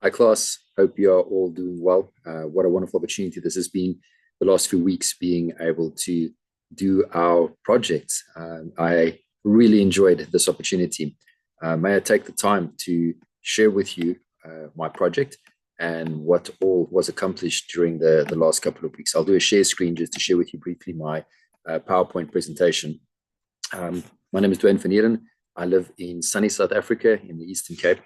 Hi, class. Hope you are all doing well. What a wonderful opportunity this has been the last few weeks, being able to do our projects. I really enjoyed this opportunity. May I take the time to share with you my project and what all was accomplished during the last couple of weeks. I'll do a share screen just to share with you briefly my PowerPoint presentation. My name is Dwayne from Heerden. I live in sunny South Africa in the Eastern Cape.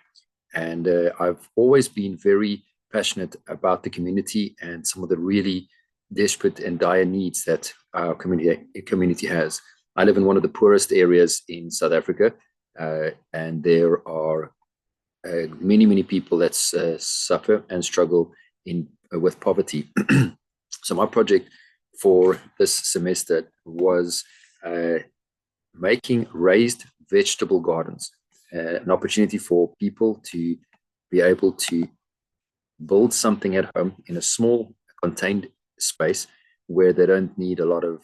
And I've always been very passionate about the community and some of the really desperate and dire needs that our community has. I live in one of the poorest areas in South Africa, and there are many people that suffer and struggle with poverty. So my project for this semester was making raised vegetable gardens. An opportunity for people to be able to build something at home in a small contained space where they don't need a lot of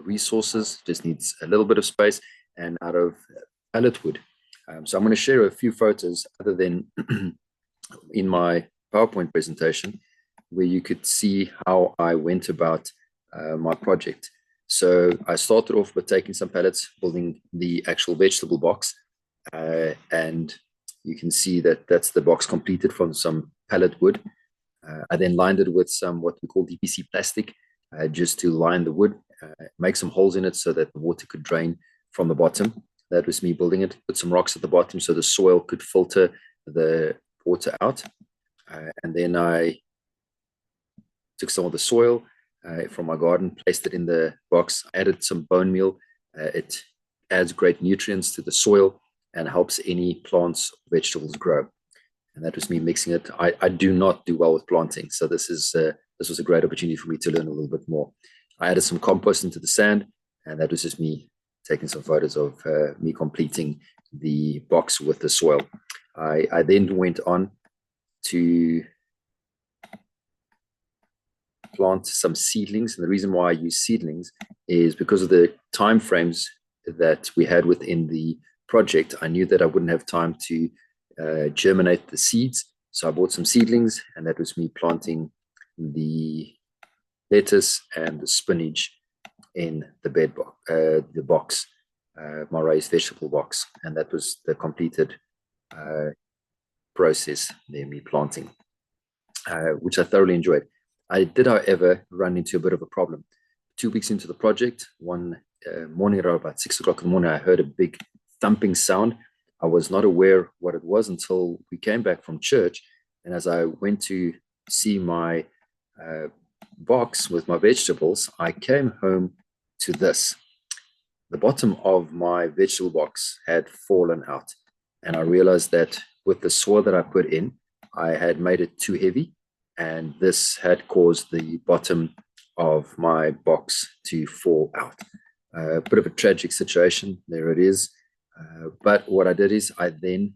resources, just needs a little bit of space, and out of pallet wood. So I'm going to share a few photos other than in my PowerPoint presentation where you could see how I went about my project. So I started off by taking some pallets, building the actual vegetable box. And you can see that that's the box completed from some pallet wood. I then lined it with some what we call DPC plastic, just to line the wood, make some holes in it so that the water could drain from the bottom. That was me building it. Put some rocks at the bottom so the soil could filter the water out. And then I took some of the soil from my garden, placed it in the box, added some bone meal. It adds great nutrients to the soil and helps any plants, vegetables grow. And that was me mixing it. I do not do well with planting, so this was a great opportunity for me to learn a little bit more. I added some compost into the sand, and that was just me taking some photos of me completing the box with the soil. I then went on to plant some seedlings, and the reason why I use seedlings is because of the time frames that we had within the project. I knew that I wouldn't have time to germinate the seeds, so I bought some seedlings, and that was me planting the lettuce and the spinach in the box, my raised vegetable box, and that was the completed process there, me planting, which I thoroughly enjoyed. I did, however, run into a bit of a problem. 2 weeks into the project, one morning around about 6 o'clock in the morning, I heard a big thumping sound. I was not aware what it was until we came back from church. And as I went to see my box with my vegetables, I came home to this. The bottom of my vegetable box had fallen out. And I realized that with the soil that I put in, I had made it too heavy. And this had caused the bottom of my box to fall out. A bit of a tragic situation. There it is. But what I did is I then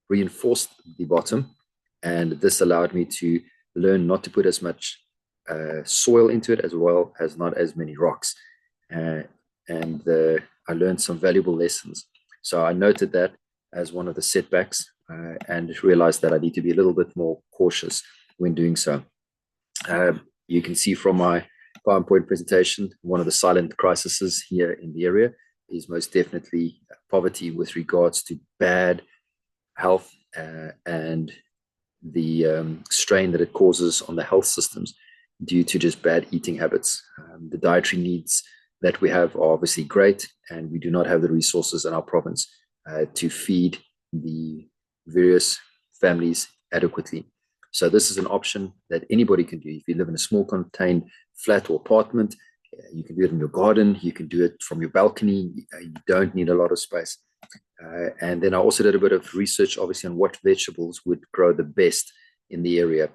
reinforced the bottom, and this allowed me to learn not to put as much soil into it, as well as not as many rocks. I learned some valuable lessons. So I noted that as one of the setbacks and realized that I need to be a little bit more cautious when doing so. You can see from my PowerPoint presentation, one of the silent crises here in the area is most definitely poverty with regards to bad health and the strain that it causes on the health systems due to just bad eating habits. The dietary needs that we have are obviously great, and we do not have the resources in our province to feed the various families adequately. So this is an option that anybody can do. If you live in a small contained flat or apartment, you can do it in your garden, you can do it from your balcony, you don't need a lot of space. And then I also did a bit of research, obviously, on what vegetables would grow the best in the area.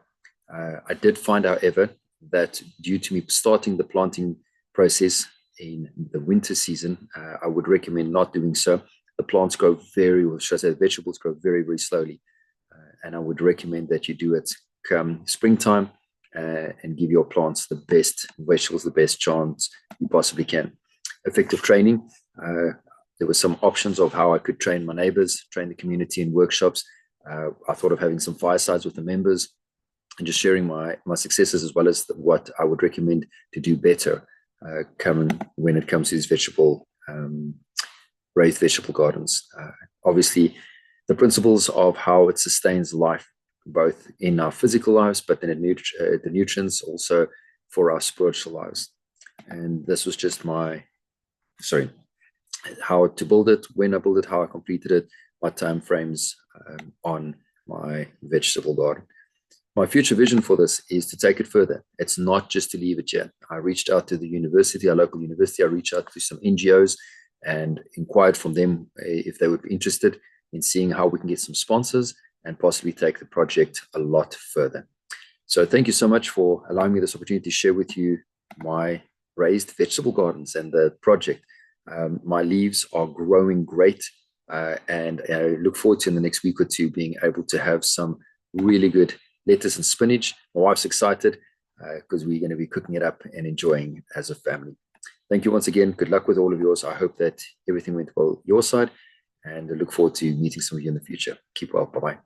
I did find, however, that due to me starting the planting process in the winter season, I would recommend not doing so. The plants grow vegetables grow very slowly. And I would recommend that you do it come springtime and give your plants the best vegetables, the best chance you possibly can. Effective training. There were some options of how I could train my neighbors, train the community in workshops. I thought of having some firesides with the members and just sharing my successes, as well as what I would recommend to do better when it comes to these raised vegetable gardens. Obviously, the principles of how it sustains life, both in our physical lives, but then the nutrients also for our spiritual lives. And this was just how to build it, when I built it, how I completed it, my time frames on my vegetable garden. My future vision for this is to take it further. It's not just to leave it here. I reached out to the university, our local university. I reached out to some NGOs and inquired from them if they would be interested in seeing how we can get some sponsors and possibly take the project a lot further. So thank you so much for allowing me this opportunity to share with you my raised vegetable gardens and the project. My leaves are growing great, and I look forward to in the next week or two being able to have some really good lettuce and spinach. My wife's excited because we're going to be cooking it up and enjoying it as a family. Thank you once again. Good luck with all of yours. I hope that everything went well your side, and I look forward to meeting some of you in the future. Keep well. Bye-bye.